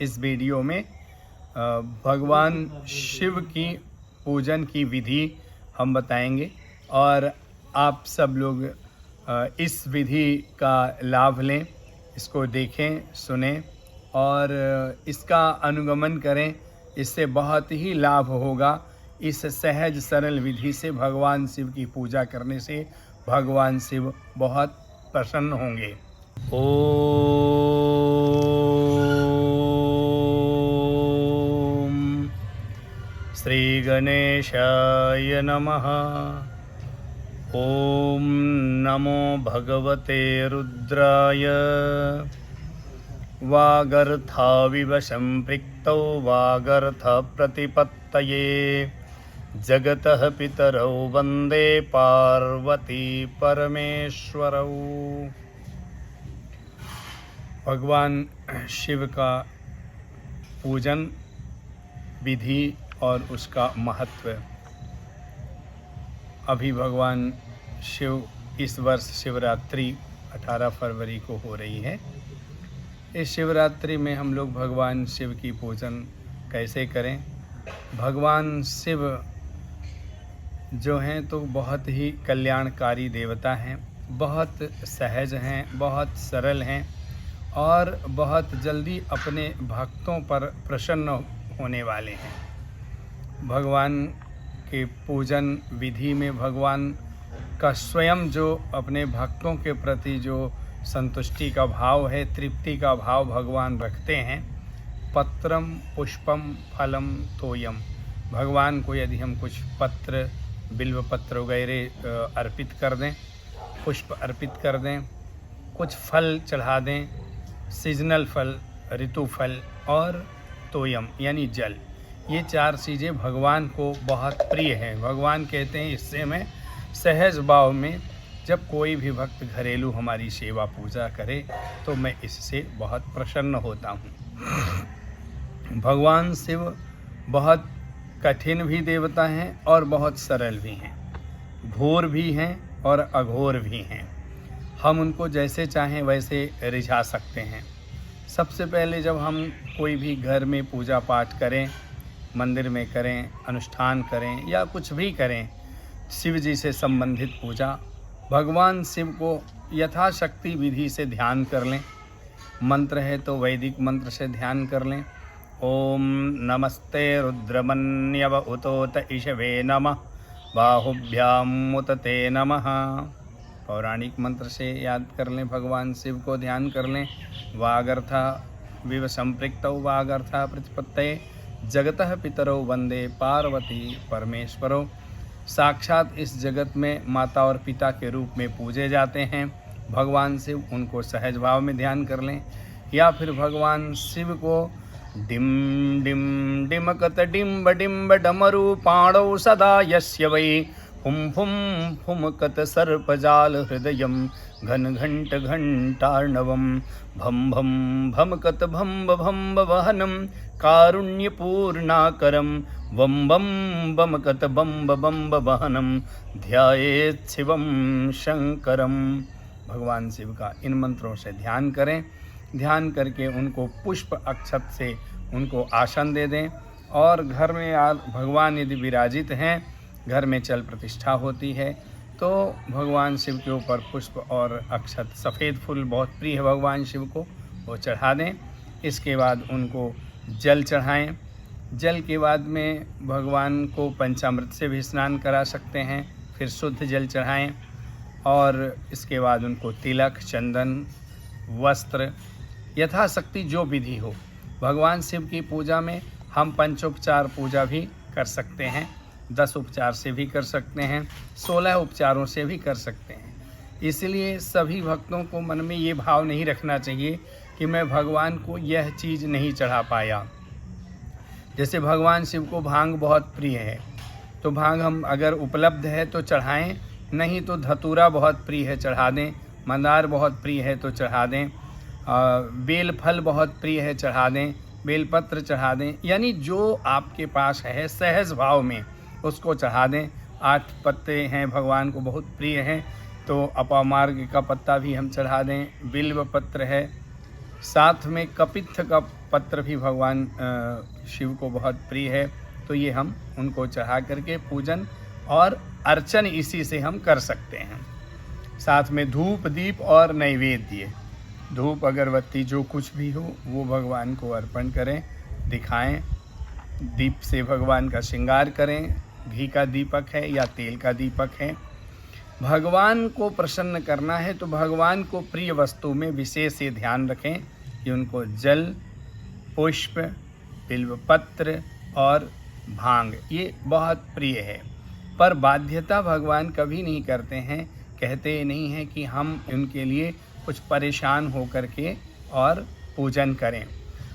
इस वीडियो में भगवान शिव की पूजन की विधि हम बताएंगे और आप सब लोग इस विधि का लाभ लें, इसको देखें, सुनें और इसका अनुगमन करें। इससे बहुत ही लाभ होगा। इस सहज सरल विधि से भगवान शिव की पूजा करने से भगवान शिव बहुत प्रसन्न होंगे। ओम श्री गणेशाय नमः। ओम नमो भगवते रुद्राय। वागर्थाविव संपृक्तौ वागर्थ प्रतिपत्तये जगतः पितरौ वन्दे पार्वती परमेश्वरौ। भगवान शिव का पूजन विधि और उसका महत्व। अभी भगवान शिव इस वर्ष शिवरात्रि 18 फरवरी को हो रही है। इस शिवरात्रि में हम लोग भगवान शिव की पूजन कैसे करें। भगवान शिव जो हैं तो बहुत ही कल्याणकारी देवता हैं, बहुत सहज हैं, बहुत सरल हैं और बहुत जल्दी अपने भक्तों पर प्रसन्न होने वाले हैं। भगवान के पूजन विधि में भगवान का स्वयं जो अपने भक्तों के प्रति जो संतुष्टि का भाव है, तृप्ति का भाव भगवान रखते हैं। पत्रम पुष्पम फलम तोयम। भगवान को यदि हम कुछ पत्र, बिल्व पत्र वगैरह अर्पित कर दें, पुष्प अर्पित कर दें, कुछ फल चढ़ा दें, सीजनल फल, ऋतु फल और तोयम यानी जल, ये 4 चीज़ें भगवान को बहुत प्रिय हैं। भगवान कहते हैं इससे मैं सहज भाव में जब कोई भी भक्त घरेलू हमारी सेवा पूजा करे तो मैं इससे बहुत प्रसन्न होता हूँ। भगवान शिव बहुत कठिन भी देवता हैं और बहुत सरल भी हैं, घोर भी हैं और अघोर भी हैं। हम उनको जैसे चाहें वैसे रिझा सकते हैं। सबसे पहले जब हम कोई भी घर में पूजा पाठ करें, मंदिर में करें, अनुष्ठान करें या कुछ भी करें, शिव जी से संबंधित पूजा, भगवान शिव को यथाशक्ति विधि से ध्यान कर लें। मंत्र है तो वैदिक मंत्र से ध्यान कर लें। ओम नमस्ते रुद्रमन्यव उतोत इषवे नमः बाहुभ्याम उत ते नमः। पौराणिक मंत्र से याद कर लें, भगवान शिव को ध्यान कर लें। वागर्था विव संपृक्तौ वागर्था प्रतिपत्तये जगतः पितरौ वन्दे पार्वती परमेश्वरौ। साक्षात इस जगत में माता और पिता के रूप में पूजे जाते हैं भगवान शिव। उनको सहज भाव में ध्यान कर लें। या फिर भगवान शिव को डिम डिम डिमकत डिम्ब डिम्ब डमरू पाणौ सदा यस्य वै फुम फुम फुमकत सर्पजाल हृदयं घन घंट घंटार्णवं भम भम भमकत भम्ब भम्ब वहनं कारुण्यपूर्णाकरं वम बम बमकत बम्ब बम्ब वहनं ध्यायेत् शिवं शंकरम। भगवान शिव का इन मंत्रों से ध्यान करें। ध्यान करके उनको पुष्प अक्षत से उनको आसन दे दें। और घर में भगवान यदि विराजित हैं, घर में चल प्रतिष्ठा होती है तो भगवान शिव के ऊपर पुष्प और अक्षत, सफ़ेद फूल बहुत प्रिय है भगवान शिव को, वो चढ़ा दें। इसके बाद उनको जल चढ़ाएं। जल के बाद में भगवान को पंचामृत से भी स्नान करा सकते हैं, फिर शुद्ध जल चढ़ाएं। और इसके बाद उनको तिलक, चंदन, वस्त्र, यथाशक्ति जो विधि हो। भगवान शिव की पूजा में हम पंचोपचार पूजा भी कर सकते हैं, 10 उपचार से भी कर सकते हैं, 16 उपचारों से भी कर सकते हैं। इसलिए सभी भक्तों को मन में ये भाव नहीं रखना चाहिए कि मैं भगवान को यह चीज़ नहीं चढ़ा पाया। जैसे भगवान शिव को भांग बहुत प्रिय है तो भांग हम अगर उपलब्ध है तो चढ़ाएं, नहीं तो धतूरा बहुत प्रिय है चढ़ा दें, मंदार बहुत प्रिय है तो चढ़ा दें, बेल फल बहुत प्रिय है चढ़ा दें, बेलपत्र चढ़ा दें। यानी जो आपके पास है सहज भाव में उसको चढ़ा दें। 8 पत्ते हैं भगवान को बहुत प्रिय हैं तो अपामार्ग का पत्ता भी हम चढ़ा दें, बिल्व पत्र है, साथ में कपित्थ का पत्र भी भगवान शिव को बहुत प्रिय है, तो ये हम उनको चढ़ा करके पूजन और अर्चन इसी से हम कर सकते हैं। साथ में धूप दीप और नैवेद्य, धूप अगरबत्ती जो कुछ भी हो वो भगवान को अर्पण करें, दिखाएं। दीप से भगवान का श्रृंगार करें, घी का दीपक है या तेल का दीपक है। भगवान को प्रसन्न करना है तो भगवान को प्रिय वस्तु में विशेष ये ध्यान रखें कि उनको जल, पुष्प, बिल्वपत्र और भांग ये बहुत प्रिय है। पर बाध्यता भगवान कभी नहीं करते हैं, कहते नहीं हैं कि हम उनके लिए कुछ परेशान हो करके और पूजन करें।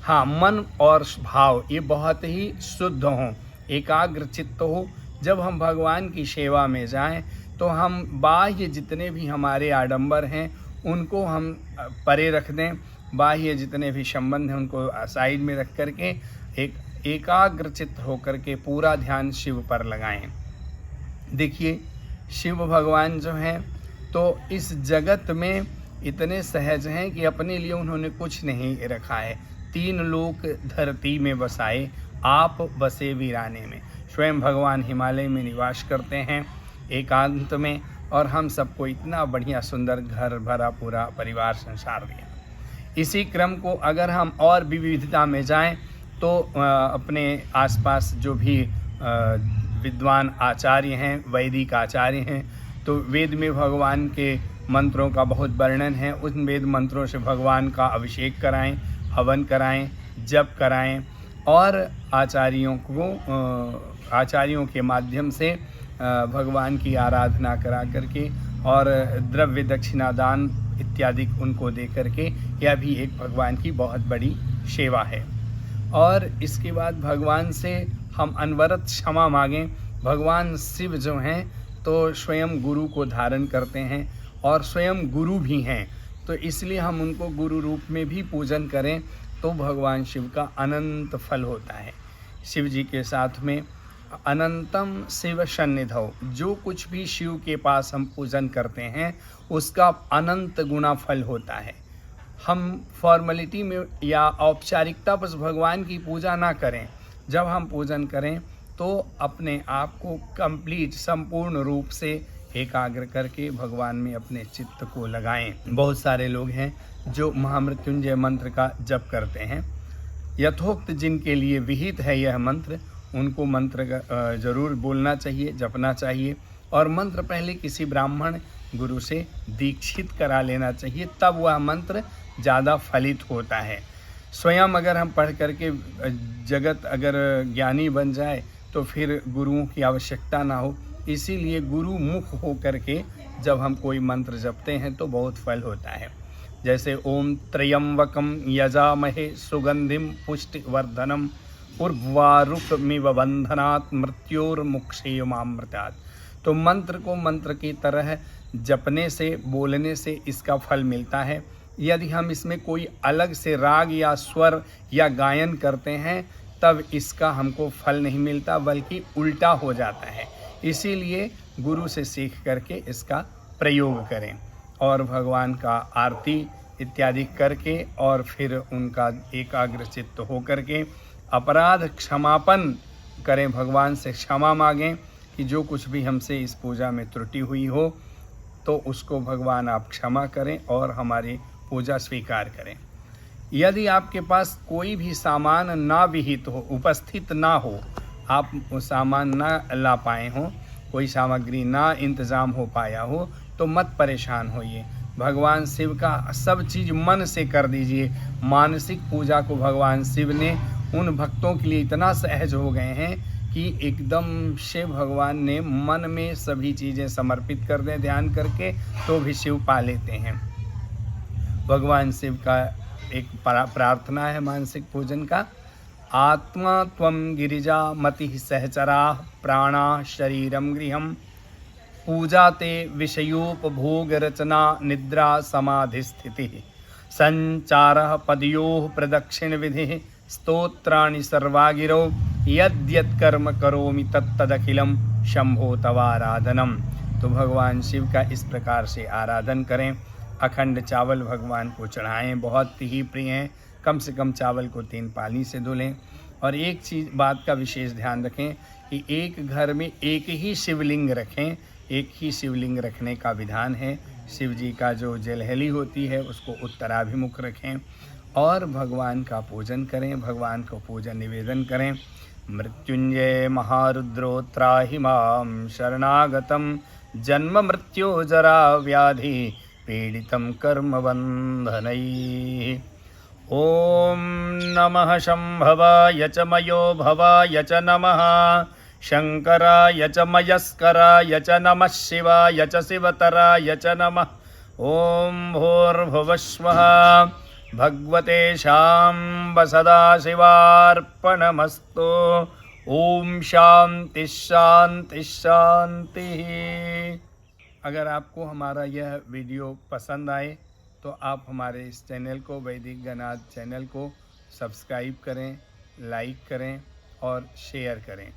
हाँ, मन और भाव ये बहुत ही शुद्ध हों, एकाग्र चित्त हो। जब हम भगवान की सेवा में जाएं तो हम बाह्य जितने भी हमारे आडंबर हैं उनको हम परे रख दें, बाह्य जितने भी संबंध हैं उनको साइड में रख करके एक एकाग्र चित्त होकर के पूरा ध्यान शिव पर लगाएं। देखिए, शिव भगवान जो हैं तो इस जगत में इतने सहज हैं कि अपने लिए उन्होंने कुछ नहीं रखा है। 3 लोक धरती में बसाए, आप बसे वीराने में। स्वयं भगवान हिमालय में निवास करते हैं एकांत में, और हम सबको इतना बढ़िया सुंदर घर भरा पूरा परिवार संसार दिया। इसी क्रम को अगर हम और भी विविधता में जाएं तो अपने आसपास जो भी विद्वान आचार्य हैं, वैदिक आचार्य हैं, तो वेद में भगवान के मंत्रों का बहुत वर्णन है। उन वेद मंत्रों से भगवान का अभिषेक कराएं, हवन कराएं, जप कराएं और आचार्यों के माध्यम से भगवान की आराधना करा करके और द्रव्य दक्षिणा दान इत्यादि उनको दे करके, यह भी एक भगवान की बहुत बड़ी सेवा है। और इसके बाद भगवान से हम अनवरत क्षमा मांगें। भगवान शिव जो हैं तो स्वयं गुरु को धारण करते हैं और स्वयं गुरु भी हैं, तो इसलिए हम उनको गुरु रूप में भी पूजन करें तो भगवान शिव का अनंत फल होता है। शिव जी के साथ में अनंतम शिव सन्निधौ, जो कुछ भी शिव के पास हम पूजन करते हैं उसका अनंत गुना फल होता है। हम फॉर्मेलिटी में या औपचारिकता बस भगवान की पूजा ना करें। जब हम पूजन करें तो अपने आप को कंप्लीट संपूर्ण रूप से एकाग्र करके भगवान में अपने चित्त को लगाएं। बहुत सारे लोग हैं जो महामृत्युंजय मंत्र का जप करते हैं। यथोक्त जिनके लिए विहित है यह मंत्र, उनको मंत्र का जरूर बोलना चाहिए, जपना चाहिए, और मंत्र पहले किसी ब्राह्मण गुरु से दीक्षित करा लेना चाहिए, तब वह मंत्र ज़्यादा फलित होता है। स्वयं अगर हम पढ़ करके जगत अगर ज्ञानी बन जाए तो फिर गुरुओं की आवश्यकता ना हो। इसीलिए गुरु मुख हो करके जब हम कोई मंत्र जपते हैं तो बहुत फल होता है। जैसे ओम त्र्यंबकम यजामहे सुगंधिम पुष्टिवर्धनम उर्वारुकमिव बंधनात् मृत्योर्मुक्षेयमामृतात्। तो मंत्र को मंत्र की तरह जपने से, बोलने से इसका फल मिलता है। यदि हम इसमें कोई अलग से राग या स्वर या गायन करते हैं तब इसका हमको फल नहीं मिलता, बल्कि उल्टा हो जाता है। इसीलिए गुरु से सीख करके इसका प्रयोग करें और भगवान का आरती इत्यादि करके और फिर उनका एकाग्र चित्त हो करके अपराध क्षमापन करें, भगवान से क्षमा मांगें कि जो कुछ भी हमसे इस पूजा में त्रुटि हुई हो तो उसको भगवान आप क्षमा करें और हमारी पूजा स्वीकार करें। यदि आपके पास कोई भी सामान ना विहित हो, उपस्थित ना हो, आप वो सामान ना ला पाए हों, कोई सामग्री ना इंतज़ाम हो पाया हो, तो मत परेशान होइए। भगवान शिव का सब चीज़ मन से कर दीजिए। मानसिक पूजा को भगवान शिव ने उन भक्तों के लिए इतना सहज हो गए हैं कि एकदम शिव भगवान ने मन में सभी चीज़ें समर्पित कर दें ध्यान करके, तो भी शिव पा लेते हैं। भगवान शिव का एक प्रार्थना है मानसिक पूजन का, आत्मा त्वं गिरिजा मति सहचरा प्राणा शरीरम गृहम पूजा ते विषयोपभोग रचना निद्रा समाधि स्थिति संचारः पदयोः प्रदक्षिण विधि स्तोत्राणि सर्वागिरो यद्यत् कर्म करोमि तत्तदखिलम शंभो तवाराधनम। तो भगवान शिव का इस प्रकार से आराधन करें। अखंड चावल भगवान को चढ़ाएं, बहुत ही प्रिय हैं। कम से कम चावल को 3 पानी से धुलें। और एक चीज़ बात का विशेष ध्यान रखें कि एक घर में एक ही शिवलिंग रखें। एक ही शिवलिंग रखने का विधान है। शिव जी का जो जलहली होती है उसको उत्तराभिमुख रखें और भगवान का पूजन करें, भगवान को पूजन निवेदन करें। मृत्युंजय महारुद्रो त्राहि मां शरणागतं जन्म मृत्यु जरा व्याधि पीडितं कर्म बन्धनैः। ॐ नमः शम्भवाय च मयो भवाय च नमः शङ्कराय च मयस्कराय च नमः शिवाय च शिवतराय च नमः। ॐ भूर्भुवस्वः भगवते शाम्ब सदाशिवार्पणमस्तु। ओम शांति शांति शांति। अगर आपको हमारा यह वीडियो पसंद आए तो आप हमारे इस चैनल को, वैदिक गणनाथ चैनल को सब्सक्राइब करें, लाइक करें और शेयर करें।